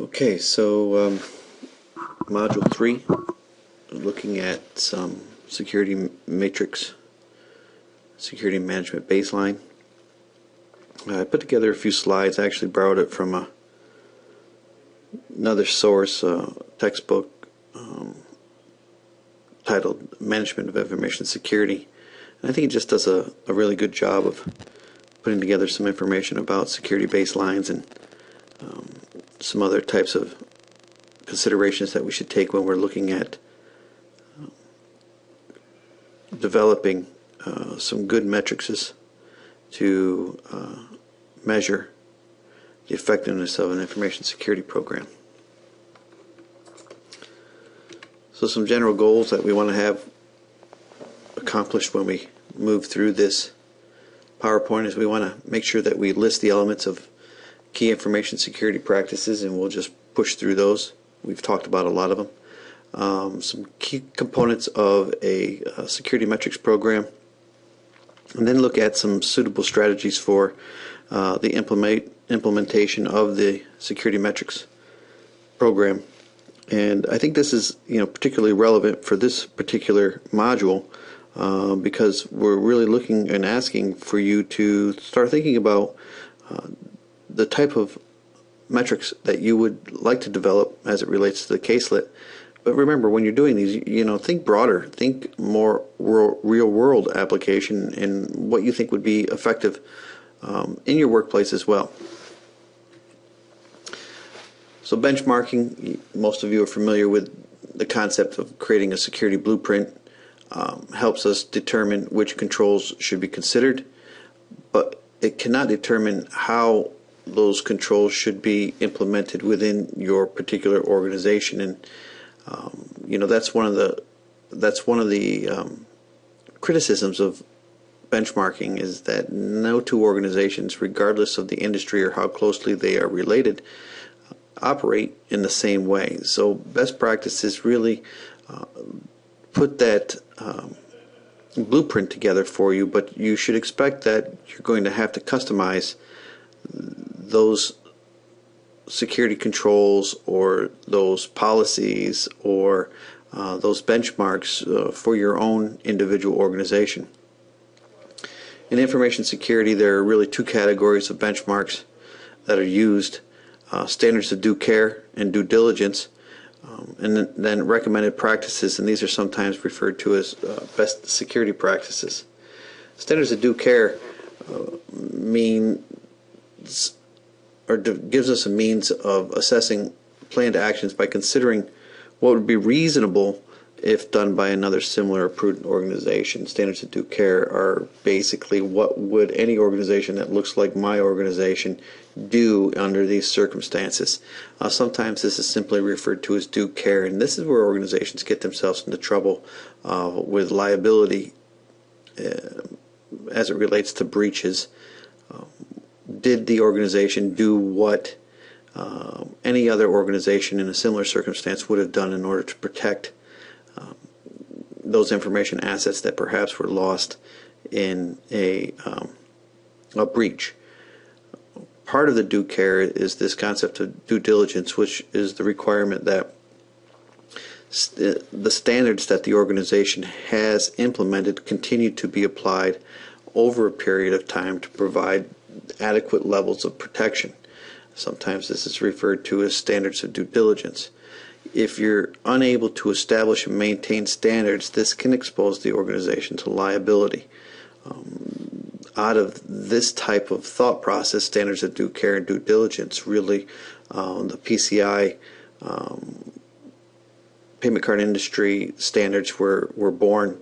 Okay, so Module 3, looking at some security matrix, security management baseline. I put together a few slides. I actually borrowed it from another source, textbook titled Management of Information Security. And I think it just does a really good job of putting together some information about security baselines and some other types of considerations that we should take when we're looking at developing some good metrics to measure the effectiveness of an information security program. So some general goals that we want to have accomplished when we move through this PowerPoint is we want to make sure that we list the elements of key information security practices, and we'll just push through those. We've talked about a lot of them. Some key components of a security metrics program, and then look at some suitable strategies for the implementation of the security metrics program. And I think this is particularly relevant for this particular module because we're really looking and asking for you to start thinking about the type of metrics that you would like to develop as it relates to the caselet. But remember, when you're doing these, think broader, think more real-world application and what you think would be effective in your workplace as well. So benchmarking, most of you are familiar with the concept of creating a security blueprint. Helps us determine which controls should be considered, but it cannot determine how those controls should be implemented within your particular organization. And that's one of the criticisms of benchmarking, is that no two organizations, regardless of the industry or how closely they are related, operate in the same way. So best practices really put that blueprint together for you, but you should expect that you're going to have to customize those security controls or those policies or those benchmarks for your own individual organization. In information security, there are really two categories of benchmarks that are used: standards of due care and due diligence, and then recommended practices, and these are sometimes referred to as best security practices. Standards of due care gives us a means of assessing planned actions by considering what would be reasonable if done by another similar or prudent organization. Standards of due care are basically what would any organization that looks like my organization do under these circumstances. Sometimes this is simply referred to as due care, and this is where organizations get themselves into trouble with liability as it relates to breaches. Did the organization do what any other organization in a similar circumstance would have done in order to protect those information assets that perhaps were lost in a breach? Part of the due care is this concept of due diligence, which is the requirement that the standards that the organization has implemented continue to be applied over a period of time to provide adequate levels of protection. Sometimes this is referred to as standards of due diligence. If you're unable to establish and maintain standards, this can expose the organization to liability. Out of this type of thought process, standards of due care and due diligence, really the PCI payment card industry standards were born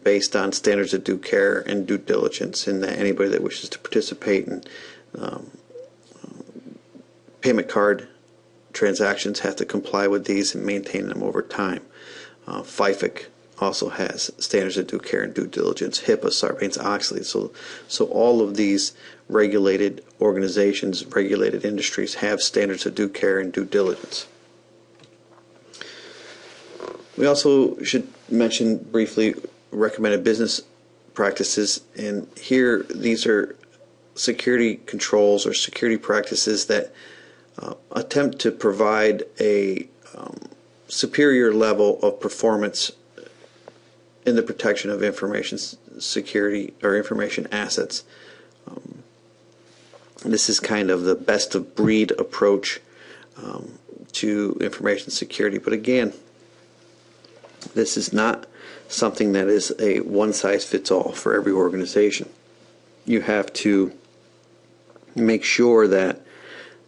based on standards of due care and due diligence, and that anybody that wishes to participate in payment card transactions have to comply with these and maintain them over time. FIFIC also has standards of due care and due diligence. HIPAA, Sarbanes-Oxley. So all of these regulated organizations, regulated industries have standards of due care and due diligence. We also should mention briefly recommended business practices, and here these are security controls or security practices that attempt to provide a superior level of performance in the protection of information security or information assets. This is kind of the best of breed approach to information security. But again, this is not something that is a one-size-fits-all for every organization. You have to make sure that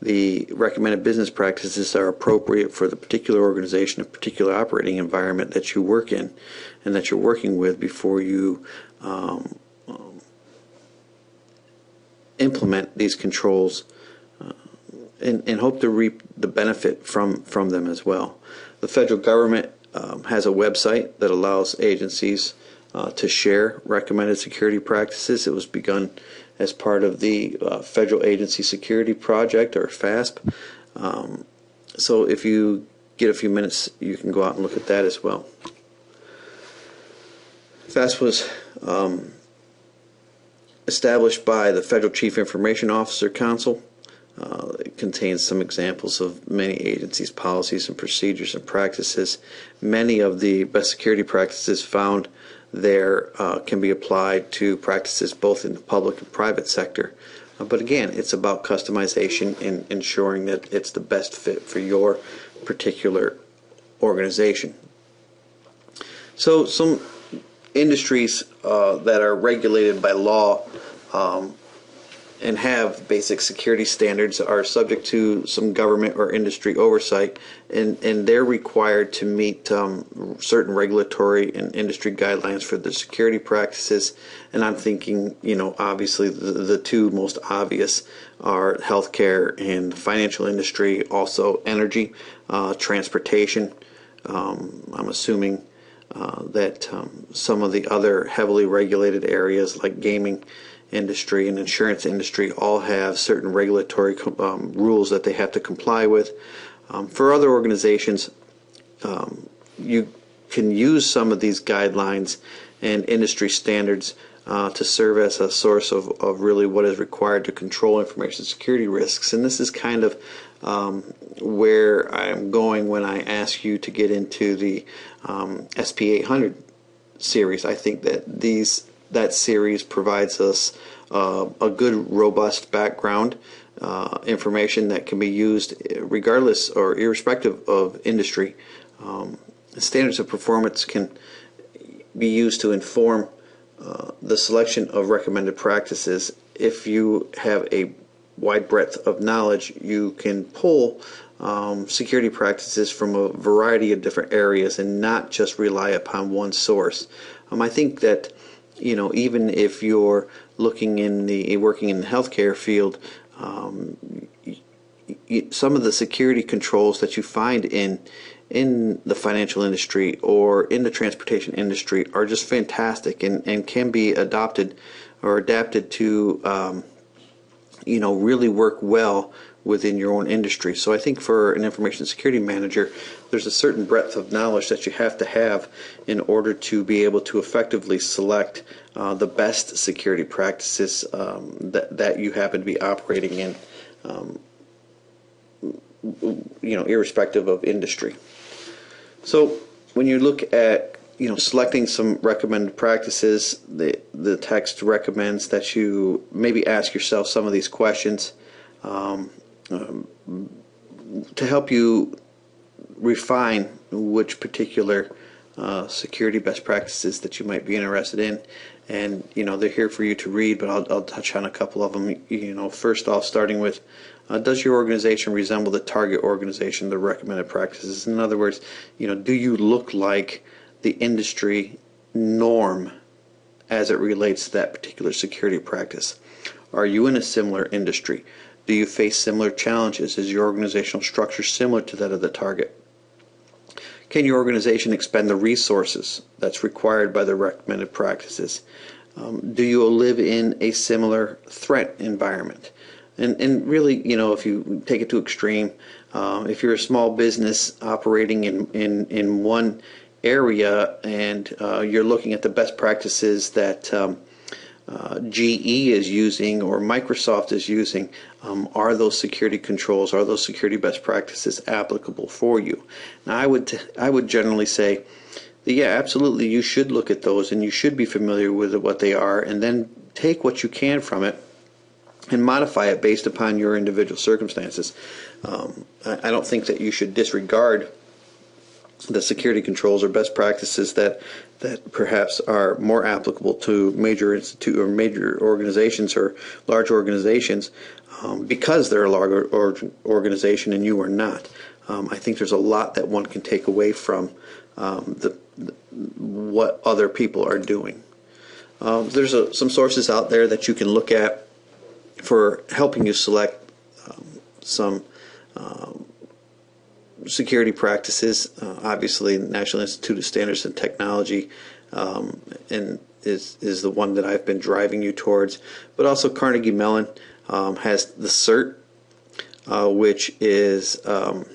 the recommended business practices are appropriate for the particular organization, a particular operating environment that you work in and that you're working with before you implement these controls and hope to reap the benefit from them as well. The federal government has a website that allows agencies to share recommended security practices. It was begun as part of the Federal Agency Security Project, or FASP. So if you get a few minutes, you can go out and look at that as well. FASP was established by the Federal Chief Information Officer Council. It contains some examples of many agencies' policies and procedures and practices. Many of the best security practices found there can be applied to practices both in the public and private sector. But again, it's about customization and ensuring that it's the best fit for your particular organization. So some industries that are regulated by law and have basic security standards are subject to some government or industry oversight, and they're required to meet certain regulatory and industry guidelines for their security practices. And I'm thinking, obviously the two most obvious are healthcare and the financial industry, also energy, transportation. I'm assuming that some of the other heavily regulated areas like gaming industry and insurance industry all have certain regulatory rules that they have to comply with. For other organizations, you can use some of these guidelines and industry standards to serve as a source of really what is required to control information security risks. And this is kind of where I'm going when I ask you to get into the SP 800 series. I think that that series provides us a good, robust background information that can be used regardless or irrespective of industry. Standards of performance can be used to inform the selection of recommended practices. If you have a wide breadth of knowledge, you can pull security practices from a variety of different areas and not just rely upon one source. I think that even if you're working in the healthcare field, some of the security controls that you find in the financial industry or in the transportation industry are just fantastic and can be adopted or adapted to really work well within your own industry. So I think for an information security manager, there's a certain breadth of knowledge that you have to have in order to be able to effectively select the best security practices that you happen to be operating in, irrespective of industry. So when you look at selecting some recommended practices, the text recommends that you maybe ask yourself some of these questions to help you refine which particular security best practices that you might be interested in. And they're here for you to read, but I'll touch on a couple of them. First off, starting with, does your organization resemble the target organization, the recommended practices? In other words, do you look like the industry norm as it relates to that particular security practice? Are you in a similar industry? Do you face similar challenges? Is your organizational structure similar to that of the target? Can your organization expend the resources that's required by the recommended practices? Do you live in a similar threat environment? And really, if you take it to extreme, if you're a small business operating in one area and you're looking at the best practices that GE is using or Microsoft is using. Are those security controls, are those security best practices applicable for you? Now, I would generally say that, yeah, absolutely, you should look at those and you should be familiar with what they are, and then take what you can from it and modify it based upon your individual circumstances. I don't think that you should disregard the security controls or best practices that perhaps are more applicable to major major organizations or large organizations, because they're a large organization and you are not. I think there's a lot that one can take away from what other people are doing. There's some sources out there that you can look at for helping you select some security practices. Obviously, National Institute of Standards and Technology and is the one that I've been driving you towards. But also Carnegie Mellon has the CERT, which is a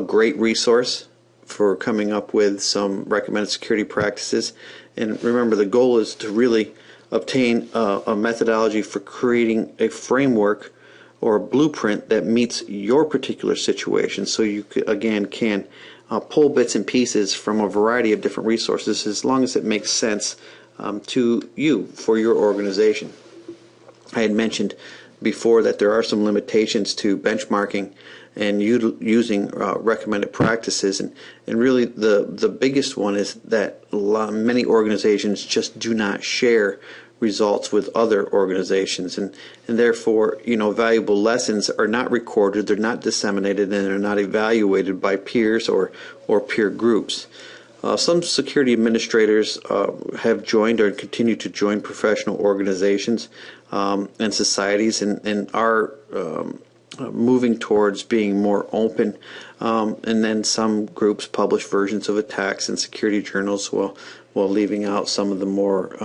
great resource for coming up with some recommended security practices. And remember, the goal is to really obtain a methodology for creating a framework or a blueprint that meets your particular situation, so you again can pull bits and pieces from a variety of different resources as long as it makes sense to you for your organization. I had mentioned before that there are some limitations to benchmarking and using recommended practices, and really the biggest one is that many organizations just do not share results with other organizations, and therefore, valuable lessons are not recorded, they're not disseminated, and they're not evaluated by peers or peer groups. Some security administrators have joined or continue to join professional organizations and societies, and are moving towards being more open. And then some groups publish versions of attacks in security journals while leaving out some of the more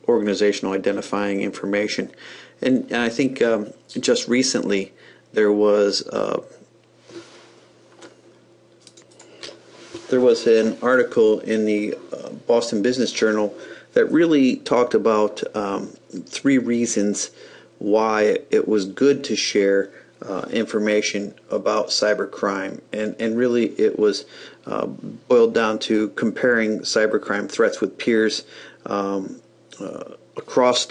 organizational identifying information. And I think just recently there was an article in the Boston Business Journal that really talked about 3 reasons why it was good to share information about cybercrime, and really it was boiled down to comparing cybercrime threats with peers across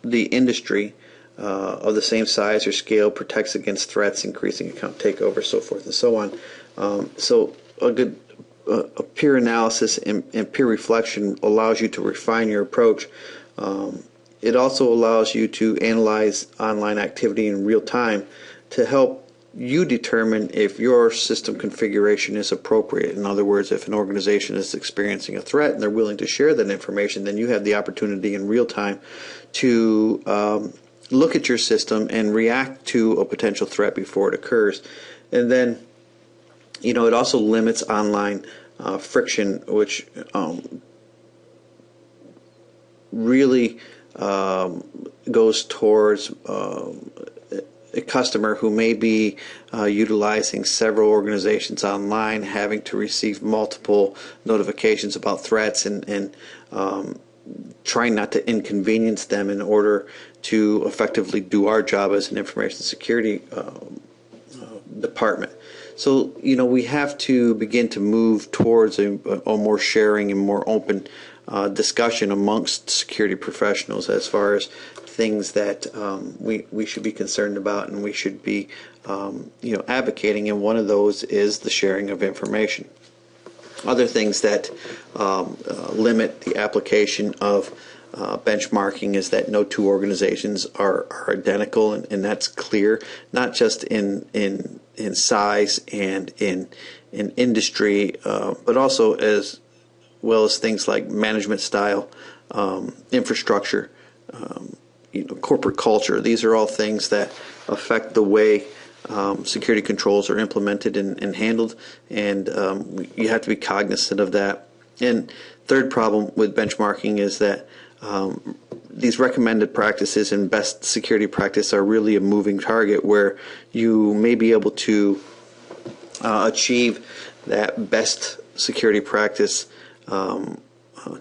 the industry of the same size or scale, protects against threats, increasing account takeover, so forth and so on. So a good peer analysis and peer reflection allows you to refine your approach. It also allows you to analyze online activity in real time to help you determine if your system configuration is appropriate. In other words, if an organization is experiencing a threat and they're willing to share that information, then you have the opportunity in real time to look at your system and react to a potential threat before it occurs. And then, it also limits online friction, which really goes towards a customer who may be utilizing several organizations online, having to receive multiple notifications about threats, and trying not to inconvenience them in order to effectively do our job as an information security department. So, we have to begin to move towards a more sharing and more open discussion amongst security professionals as far as things that we should be concerned about and we should be advocating, and one of those is the sharing of information. Other things that limit the application of benchmarking is that no 2 organizations are identical, and that's clear, not just in size and in industry, but also as well as things like management style, infrastructure, corporate culture. These are all things that affect the way security controls are implemented and handled, and you have to be cognizant of that. And third problem with benchmarking is that these recommended practices and best security practice are really a moving target, where you may be able to achieve that best security practice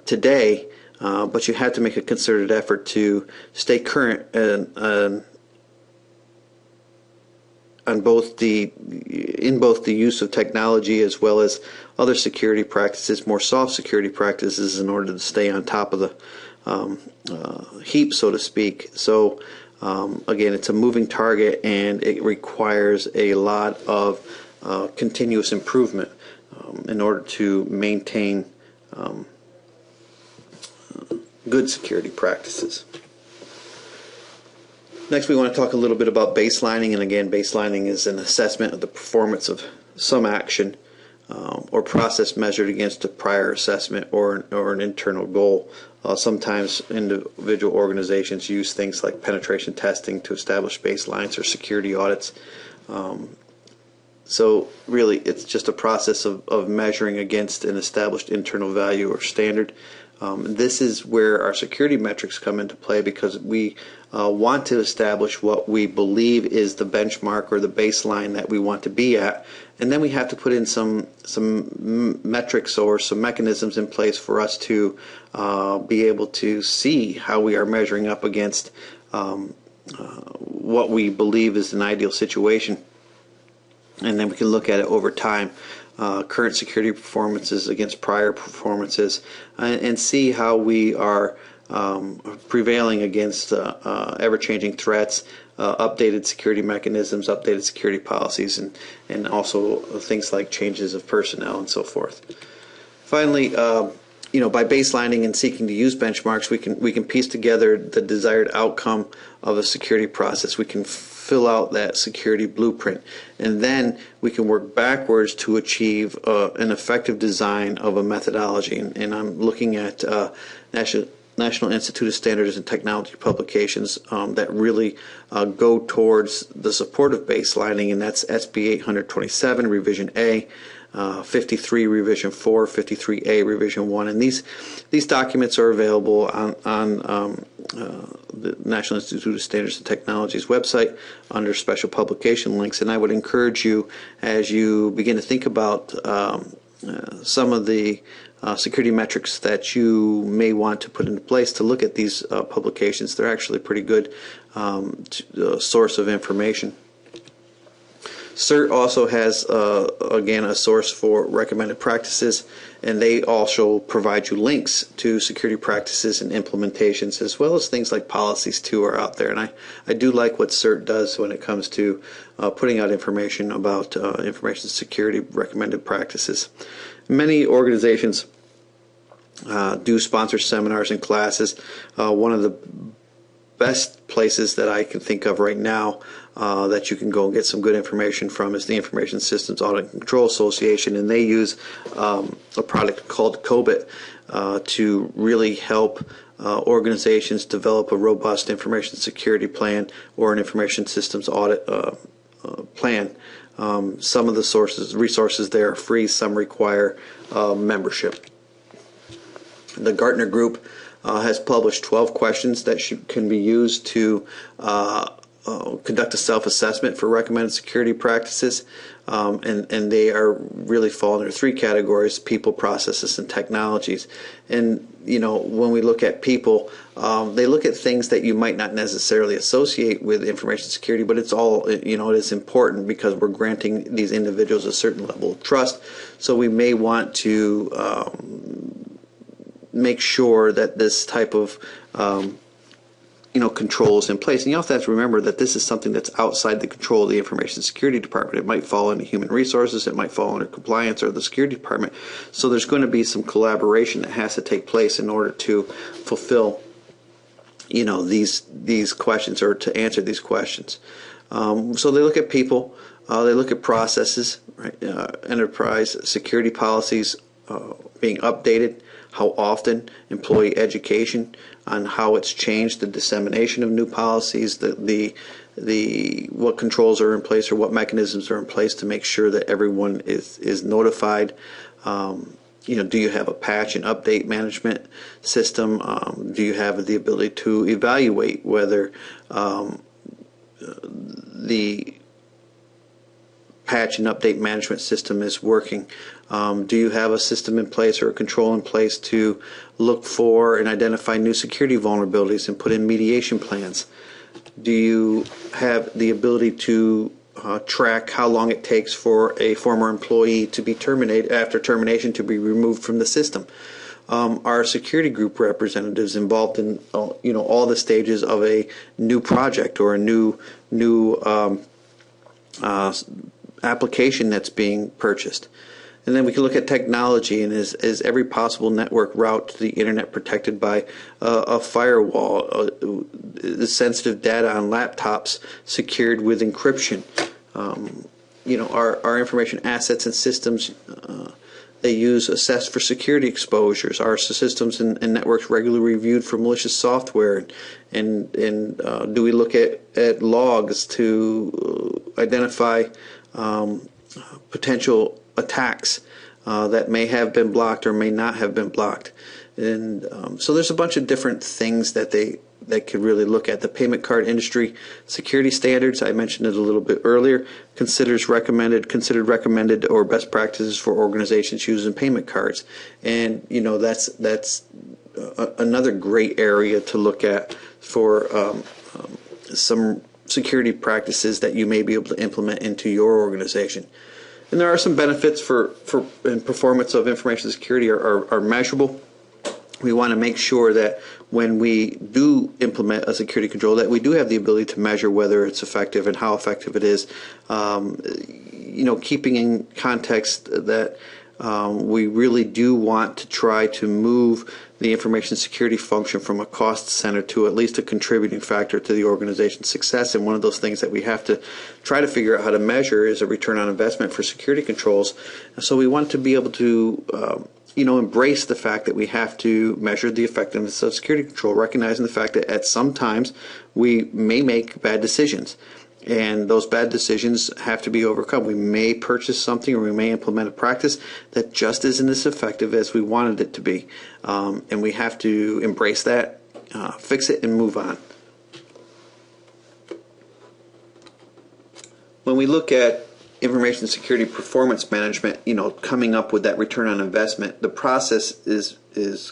today, but you have to make a concerted effort to stay current on both the use of technology as well as other security practices, more soft security practices, in order to stay on top of the heap, so to speak. So again, it's a moving target, and it requires a lot of continuous improvement in order to maintain good security practices. Next, we want to talk a little bit about baselining, and again, baselining is an assessment of the performance of some action or process measured against a prior assessment or an internal goal. Sometimes individual organizations use things like penetration testing to establish baselines or security audits. So really, it's just a process of measuring against an established internal value or standard. This is where our security metrics come into play, because we want to establish what we believe is the benchmark or the baseline that we want to be at, and then we have to put in some metrics or some mechanisms in place for us to be able to see how we are measuring up against what we believe is an ideal situation. And then we can look at it over time, current security performances against prior performances, and see how we are prevailing against ever-changing threats, updated security mechanisms, updated security policies, and also things like changes of personnel and so forth. Finally, by baselining and seeking to use benchmarks, we can piece together the desired outcome of a security process. We can fill out that security blueprint, and then we can work backwards to achieve an effective design of a methodology. And I'm looking at National Institute of Standards and Technology publications that really go towards the support of baselining, and that's SB 827 Revision A, 53 Revision 4, 53A Revision 1, and these documents are available on the National Institute of Standards and Technology's website under special publication links. And I would encourage you, as you begin to think about some of the security metrics that you may want to put into place, to look at these publications. They're actually pretty good source of information. CERT also has, again, a source for recommended practices, and they also provide you links to security practices and implementations, as well as things like policies too are out there. And I do like what CERT does when it comes to putting out information about information security recommended practices. Many organizations do sponsor seminars and classes. One of the best places that I can think of right now that you can go and get some good information from is the Information Systems Audit and Control Association, and they use a product called COBIT to really help organizations develop a robust information security plan or an information systems audit plan. Some of the resources there are free, some require membership. The Gartner Group has published 12 questions that can be used to conduct a self-assessment for recommended security practices, and they are really fall under three categories: people, processes, and technologies. And when we look at people, they look at things that you might not necessarily associate with information security, but it's all, it is important because we're granting these individuals a certain level of trust. So we may want to make sure that this type of controls in place. And you also have to remember that this is something that's outside the control of the Information Security Department. It might fall into Human Resources, it might fall under Compliance or the Security Department. So there's going to be some collaboration that has to take place in order to fulfill these questions, or to answer these questions. So they look at people, they look at processes, right? Enterprise security policies being updated, how often, employee education on how it's changed, the dissemination of new policies, what controls are in place or what mechanisms are in place to make sure that everyone is notified. Do you have a patch and update management system? Do you have the ability to evaluate whether the patch and update management system is working. Do you have a system in place or a control in place to look for and identify new security vulnerabilities and put in mediation plans? Do you have the ability to track how long it takes for a former employee to be terminated, after termination, to be removed from the system? Are security group representatives involved in all the stages of a new project or a new application that's being purchased? And then we can look at technology, and is every possible network route to the internet protected by a firewall? Is sensitive data on laptops secured with encryption? Our information assets and systems they use assessed for security exposures? Are systems and networks regularly reviewed for malicious software? And do we look at logs to identify potential attacks that may have been blocked or may not have been blocked? And so there's a bunch of different things that could really look at. The payment card industry security standards, I mentioned it a little bit earlier, considered recommended or best practices for organizations using payment cards. And that's another great area to look at for some security practices that you may be able to implement into your organization. And there are some benefits for and performance of information security are measurable. We want to make sure that when we do implement a security control, that we do have the ability to measure whether it's effective and how effective it is. Keeping in context that we really do want to try to move the information security function from a cost center to at least a contributing factor to the organization's success. And one of those things that we have to try to figure out how to measure is a return on investment for security controls. And so we want to be able to embrace the fact that we have to measure the effectiveness of security control, recognizing the fact that at some times we may make bad decisions, and those bad decisions have to be overcome. We may purchase something or we may implement a practice that just isn't as effective as we wanted it to be, and we have to embrace that, fix it, and move on. When we look at information security performance management, coming up with that return on investment, the process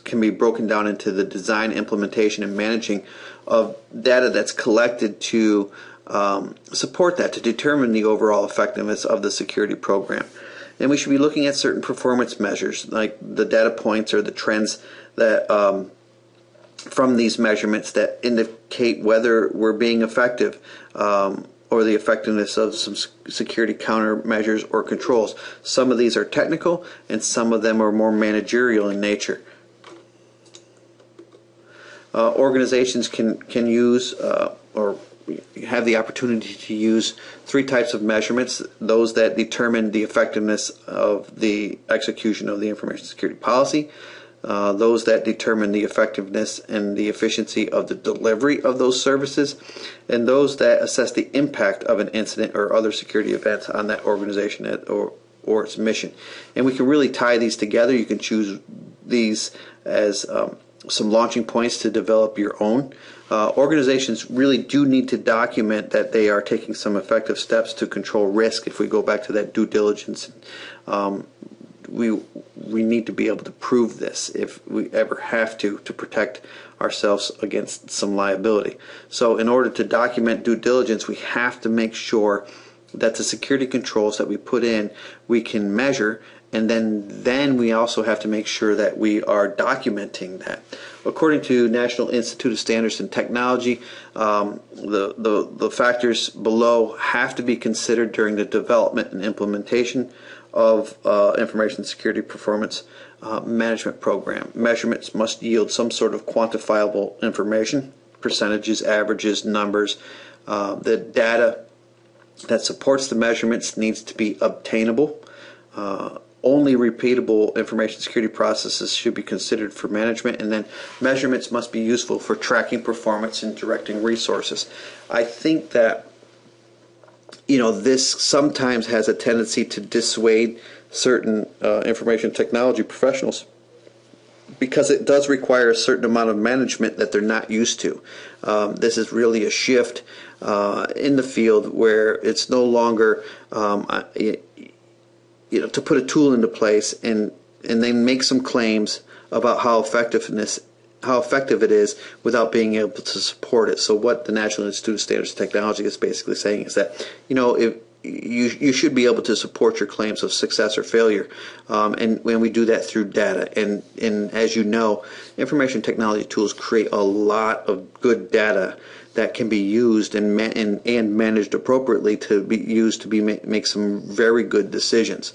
can be broken down into the design, implementation, and managing of data that's collected to support that, to determine the overall effectiveness of the security program. And we should be looking at certain performance measures, like the data points or the trends that from these measurements that indicate whether we're being effective, or the effectiveness of some security countermeasures or controls. Some of these are technical, and some of them are more managerial in nature. Organizations can use or have the opportunity to use three types of measurements: those that determine the effectiveness of the execution of the information security policy, those that determine the effectiveness and the efficiency of the delivery of those services, and those that assess the impact of an incident or other security event on that organization or its mission. And we can really tie these together. You can choose these as some launching points to develop your own. Organizations really do need to document that they are taking some effective steps to control risk. If we go back to that due diligence, we need to be able to prove this if we ever have to protect ourselves against some liability. So in order to document due diligence, we have to make sure that the security controls that we put in, we can measure, and then we also have to make sure that we are documenting that. According to National Institute of Standards and Technology, the factors below have to be considered during the development and implementation of information security performance management program. Measurements must yield some sort of quantifiable information, percentages, averages, numbers. The data that supports the measurements needs to be obtainable. Only repeatable information security processes should be considered for management, and then measurements must be useful for tracking performance and directing resources. I think that this sometimes has a tendency to dissuade certain information technology professionals, because it does require a certain amount of management that they're not used to. This is really a shift in the field where it's no longer to put a tool into place and then make some claims about how effective it is without being able to support it. So what the National Institute of Standards and Technology is basically saying is that, if you should be able to support your claims of success or failure, and when we do that through data, and as you know, information technology tools create a lot of good data that can be used and managed appropriately to be used to make some very good decisions.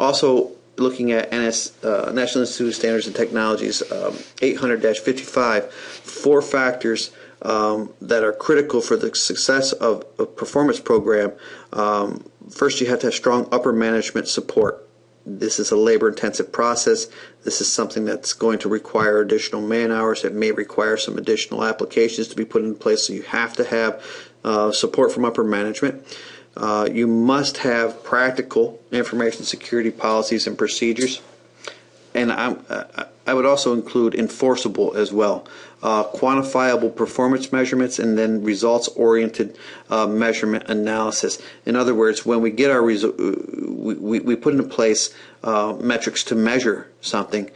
Also, looking at National Institute of Standards and Technology's 800-55, 4 factors that are critical for the success of a performance program. First, you have to have strong upper management support. This is a labor-intensive process. This is something that's going to require additional man hours. It may require some additional applications to be put in place, so you have to have support from upper management. You must have practical information security policies and procedures. And I would also include enforceable as well. Quantifiable performance measurements, and then results-oriented measurement analysis. In other words, when we get our we put into place metrics to measure something.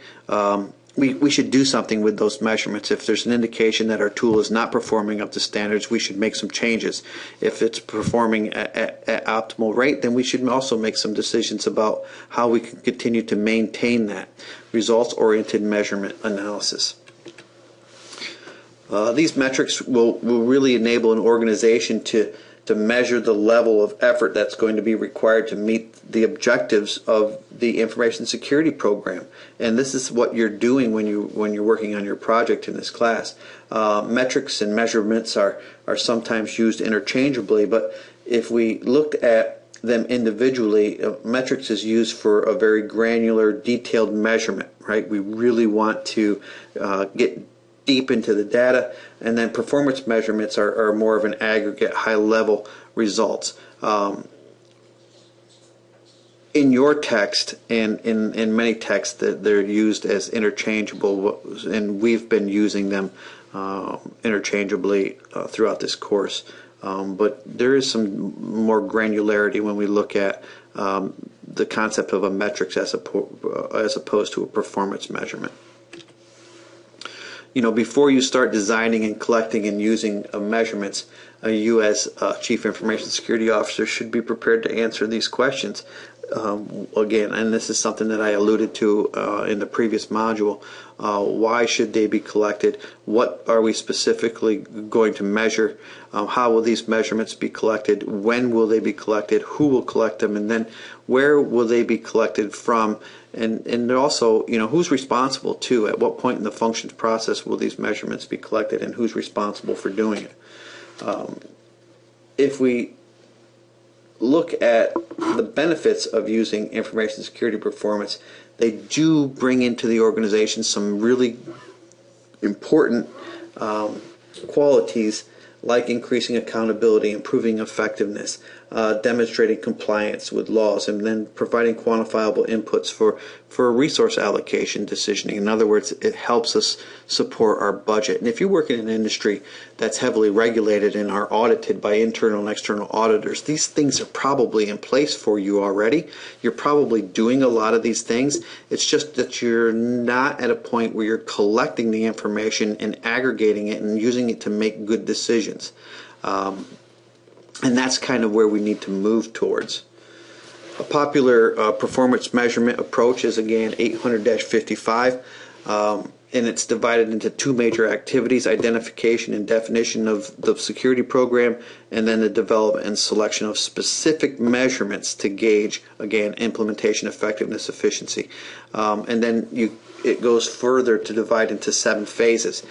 We should do something with those measurements. If there's an indication that our tool is not performing up to standards, we should make some changes. If it's performing at optimal rate, then we should also make some decisions about how we can continue to maintain that. Results-oriented measurement analysis. These metrics will really enable an organization to measure the level of effort that's going to be required to meet the objectives of the information security program. And this is what you're doing when you're working on your project in this class. Metrics and measurements are sometimes used interchangeably, but if we looked at them individually, metrics is used for a very granular, detailed measurement, right? We really want to get deep into the data, and then performance measurements are more of an aggregate, high-level results. In your text and in many texts, they're used as interchangeable, and we've been using them interchangeably throughout this course. But there is some more granularity when we look at the concept of a metrics as opposed to a performance measurement. Before you start designing and collecting and using measurements, you as Chief Information Security Officer should be prepared to answer these questions. Again, and this is something that I alluded to in the previous module. Why should they be collected? What are we specifically going to measure? How will these measurements be collected? When will they be collected? Who will collect them? And then where will they be collected from? And also, who's responsible too? At what point in the functions process will these measurements be collected, and who's responsible for doing it? If we look at the benefits of using information security performance, they do bring into the organization some really important qualities, like increasing accountability, improving effectiveness, demonstrating compliance with laws, and then providing quantifiable inputs for resource allocation decisioning. In other words, it helps us support our budget. And if you work in an industry that's heavily regulated and are audited by internal and external auditors, these things are probably in place for you already. You're probably doing a lot of these things. It's just that you're not at a point where you're collecting the information and aggregating it and using it to make good decisions. And that's kind of where we need to move towards. A popular performance measurement approach is, again, 800-55, and it's divided into 2 major activities: identification and definition of the security program, and then the development and selection of specific measurements to gauge, again, implementation effectiveness, efficiency. And then it goes further to divide into 7 phases.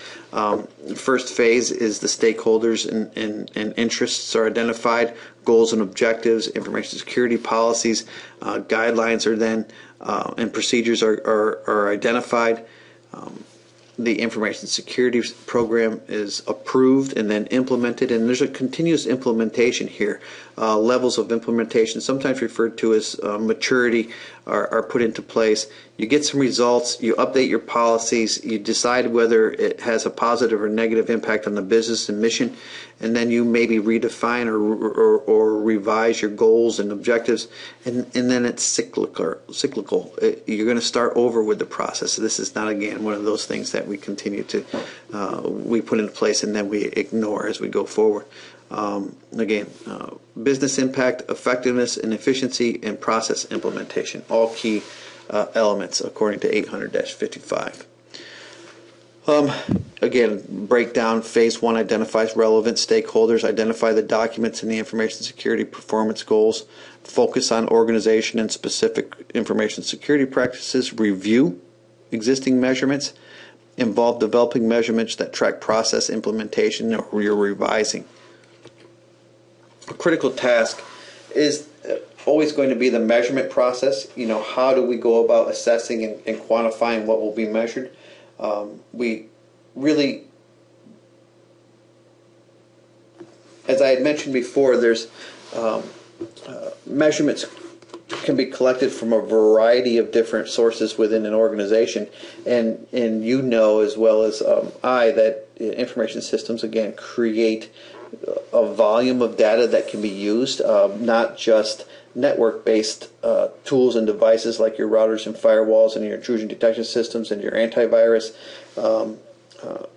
First phase is the stakeholders and interests are identified, goals and objectives, information security policies, guidelines are then, and procedures are identified. The information security program is approved and then implemented, and there's a continuous implementation here. Levels of implementation, sometimes referred to as maturity, are put into place. You get some results, you update your policies, you decide whether it has a positive or negative impact on the business and mission, and then you maybe redefine or revise your goals and objectives, and then it's cyclical. You're going to start over with the process. This is not, again, one of those things that we continue to we put into place and then we ignore as we go forward. Business impact, effectiveness and efficiency, and process implementation, all key elements according to 800-55. Again, breakdown. Phase 1 identifies relevant stakeholders, identify the documents and the information security performance goals, focus on organization and specific information security practices, review existing measurements, involve developing measurements that track process implementation or you're revising. A critical task is always going to be the measurement process. How do we go about assessing and quantifying what will be measured? We really, as I had mentioned before, there's measurements can be collected from a variety of different sources within an organization, and as well as I, that information systems, again, create a volume of data that can be used, not just network-based tools and devices like your routers and firewalls and your intrusion detection systems and your antivirus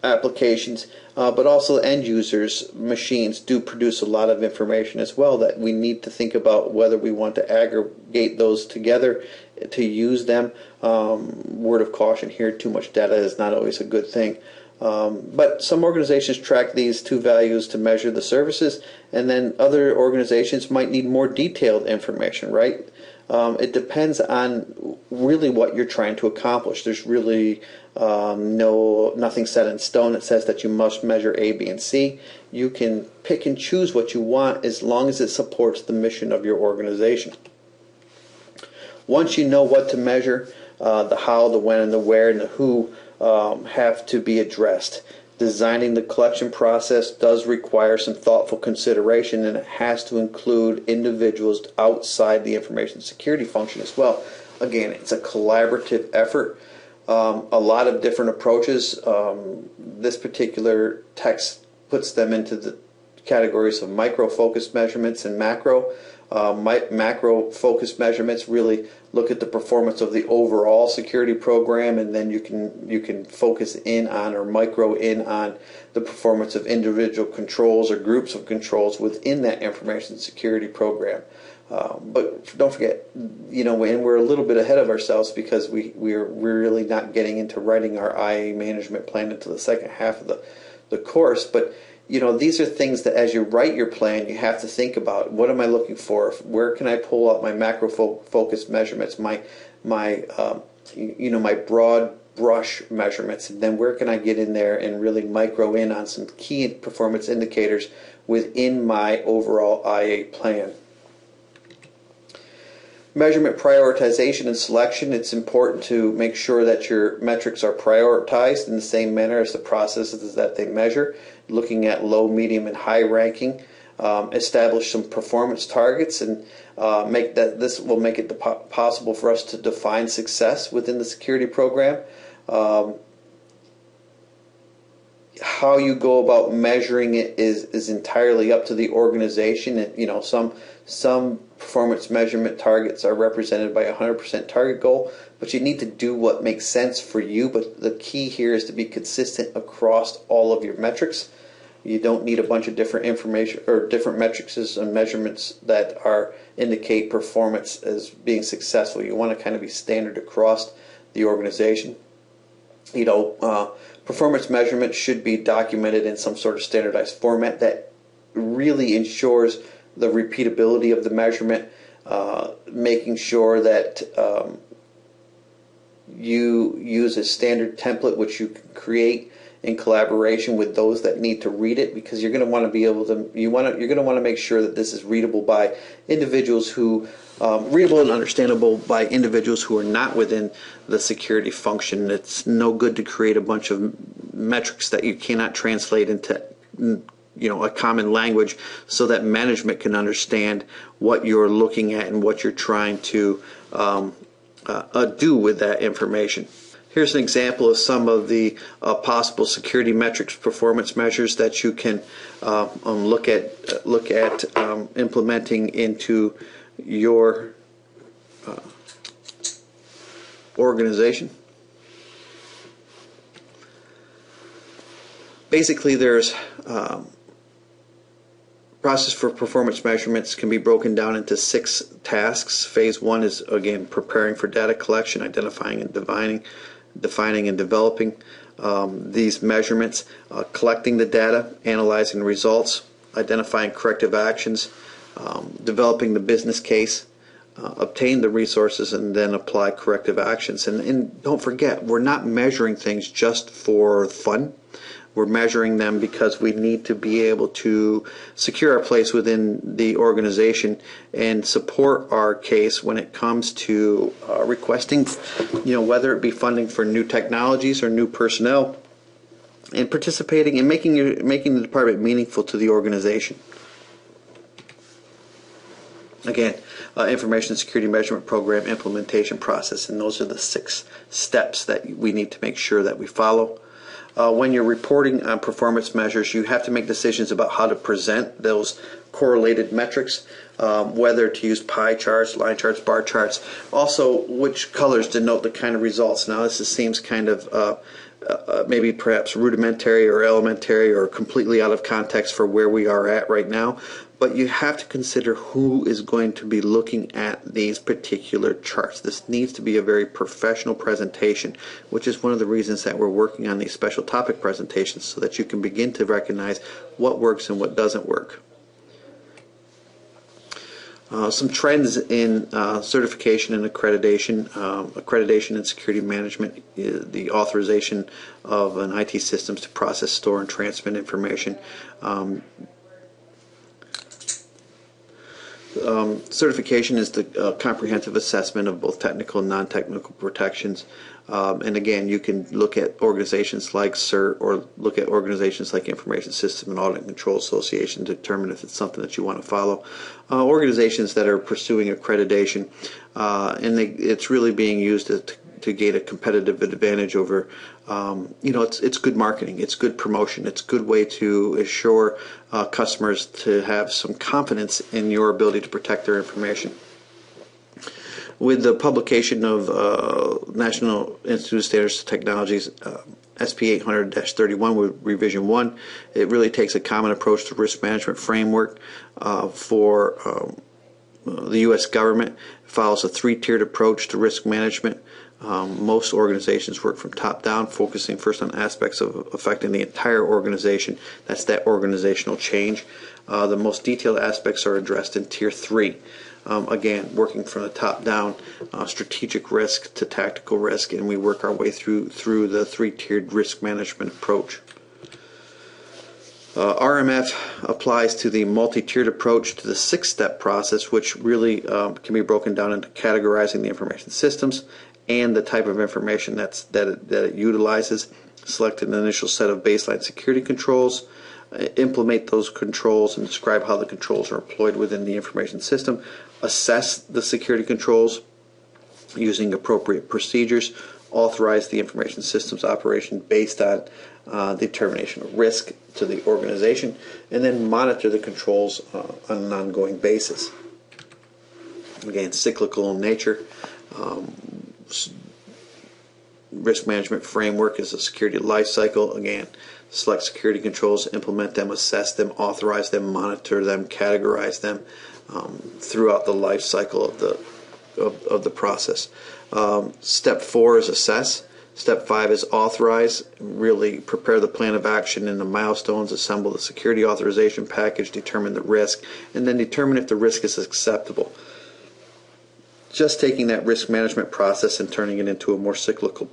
applications, but also end users' machines do produce a lot of information as well that we need to think about whether we want to aggregate those together to use them. Word of caution here, too much data is not always a good thing. But some organizations track these two values to measure the services, and then other organizations might need more detailed information, right? It depends on really what you're trying to accomplish. There's really nothing set in stone that says that you must measure A, B, and C. You can pick and choose what you want as long as it supports the mission of your organization. Once you know what to measure, the how, the when, and the where, and the who have to be addressed. Designing the collection process does require some thoughtful consideration, and it has to include individuals outside the information security function as well. Again, it's a collaborative effort. A lot of different approaches. This particular text puts them into the categories of micro-focused measurements and macro. Macro-focused measurements really look at the performance of the overall security program, and then you can focus in on or micro in on the performance of individual controls or groups of controls within that information security program. But don't forget, and we're a little bit ahead of ourselves because we're really not getting into writing our IA management plan until the second half of the course. But these are things that as you write your plan, you have to think about. What am I looking for? Where can I pull out my macro focused measurements, my broad brush measurements, and then where can I get in there and really micro in on some key performance indicators within my overall IA plan. Measurement prioritization and selection. It's important to make sure that your metrics are prioritized in the same manner as the processes that they measure. Looking at low, medium, and high ranking. Establish some performance targets, and this will make it possible for us to define success within the security program. How you go about measuring it is entirely up to the organization. And some performance measurement targets are represented by a 100% target goal, but you need to do what makes sense for you. But the key here is to be consistent across all of your metrics. You don't need a bunch of different information or different metrics and measurements that indicate performance as being successful. You want to kind of be standard across the organization. Performance measurement should be documented in some sort of standardized format that really ensures the repeatability of the measurement, making sure that you use a standard template which you can create in collaboration with those that need to read it, because you're going to want to be able to you're going to want to make sure that this is readable by individuals who readable and understandable by individuals who are not within the security function. It's no good to create a bunch of metrics that you cannot translate into a common language so that management can understand what you're looking at and what you're trying to do with that information. Here's an example of some of the possible security metrics, performance measures that you can look at implementing into your organization. Basically, there's process for performance measurements can be broken down into 6 tasks. Phase 1 is, again, preparing for data collection, identifying and defining and developing these measurements, collecting the data, analyzing the results, identifying corrective actions, developing the business case, obtain the resources, and then apply corrective actions. And don't forget, we're not measuring things just for fun. We're measuring them because we need to be able to secure our place within the organization and support our case when it comes to requesting, whether it be funding for new technologies or new personnel, and participating in making the department meaningful to the organization. Again, information security measurement program implementation process, and those are the 6 steps that we need to make sure that we follow. When you're reporting on performance measures, you have to make decisions about how to present those correlated metrics, whether to use pie charts, line charts, bar charts, also which colors denote the kind of results. Now this seems kind of maybe perhaps rudimentary or elementary or completely out of context for where we are at right now, but you have to consider who is going to be looking at these particular charts. This needs to be a very professional presentation, which is one of the reasons that we're working on these special topic presentations, so that you can begin to recognize what works and what doesn't work. Some trends in certification and accreditation. Accreditation and security management, the authorization of an IT systems to process, store, and transmit information. Certification is the comprehensive assessment of both technical and non-technical protections. And again, you can look at organizations like CERT or look at organizations like Information System and Audit and Control Association to determine if it's something that you want to follow. Organizations that are pursuing accreditation, and it's really being used to gain a competitive advantage over, it's good marketing, it's good promotion, it's a good way to assure customers to have some confidence in your ability to protect their information. With the publication of National Institute of Standards and Technologies, SP 800-31 with Revision 1, it really takes a common approach to risk management framework for the U.S. government. It follows a 3-tiered approach to risk management. Most organizations work from top down, focusing first on aspects of affecting the entire organization. That's that organizational change. The most detailed aspects are addressed in Tier 3. Again, working from the top down, strategic risk to tactical risk, and we work our way through the 3-tiered risk management approach. RMF applies to the multi-tiered approach to the 6-step process, which really can be broken down into categorizing the information systems and the type of information that it utilizes. Select an initial set of baseline security controls, implement those controls, and describe how the controls are employed within the information system. Assess the security controls using appropriate procedures. Authorize the information systems operation based on determination of risk to the organization, and then monitor the controls on an ongoing basis. Again, cyclical in nature. Risk management framework is a security life cycle. Again, select security controls, implement them, assess them, authorize them, monitor them, categorize them throughout the life cycle of the process. Step 4 is assess. Step 5 is authorize. Really prepare the plan of action and the milestones, assemble the security authorization package, determine the risk, and then determine if the risk is acceptable. Just taking that risk management process and turning it into a more cyclical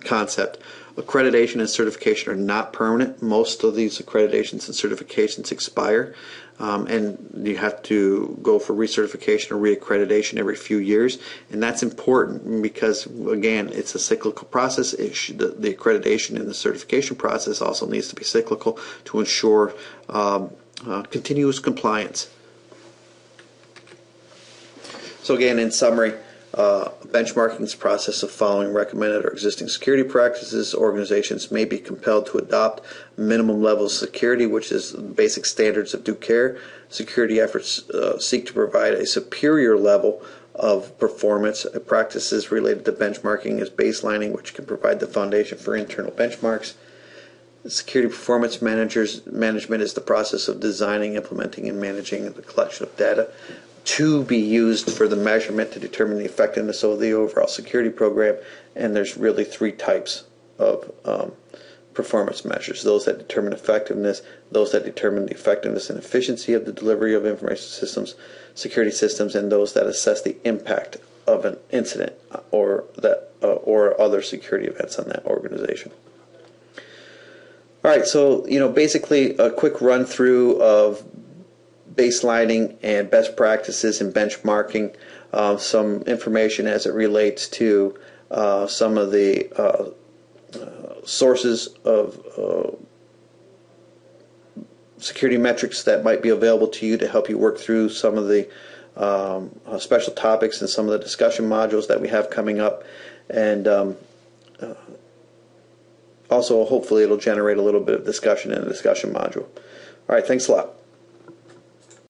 concept. Accreditation and certification are not permanent. Most of these accreditations and certifications expire, and you have to go for recertification or reaccreditation every few years, and that's important because, again, it's a cyclical process. The accreditation and the certification process also needs to be cyclical to ensure continuous compliance. So again, in summary, Benchmarking is the process of following recommended or existing security practices. Organizations may be compelled to adopt minimum levels of security, which is basic standards of due care. Security efforts seek to provide a superior level of performance. Practices related to benchmarking is baselining, which can provide the foundation for internal benchmarks. Security performance management is the process of designing, implementing, and managing the collection of data to be used for the measurement to determine the effectiveness of the overall security program. And there's really three types of performance measures: those that determine effectiveness, those that determine the effectiveness and efficiency of the delivery of information systems, security systems, and those that assess the impact of an incident or other security events on that organization. All right, so basically a quick run through of baselining and best practices and benchmarking, some information as it relates to some of the sources of security metrics that might be available to you to help you work through some of the special topics and some of the discussion modules that we have coming up. And also, hopefully, it'll generate a little bit of discussion in the discussion module. All right, thanks a lot.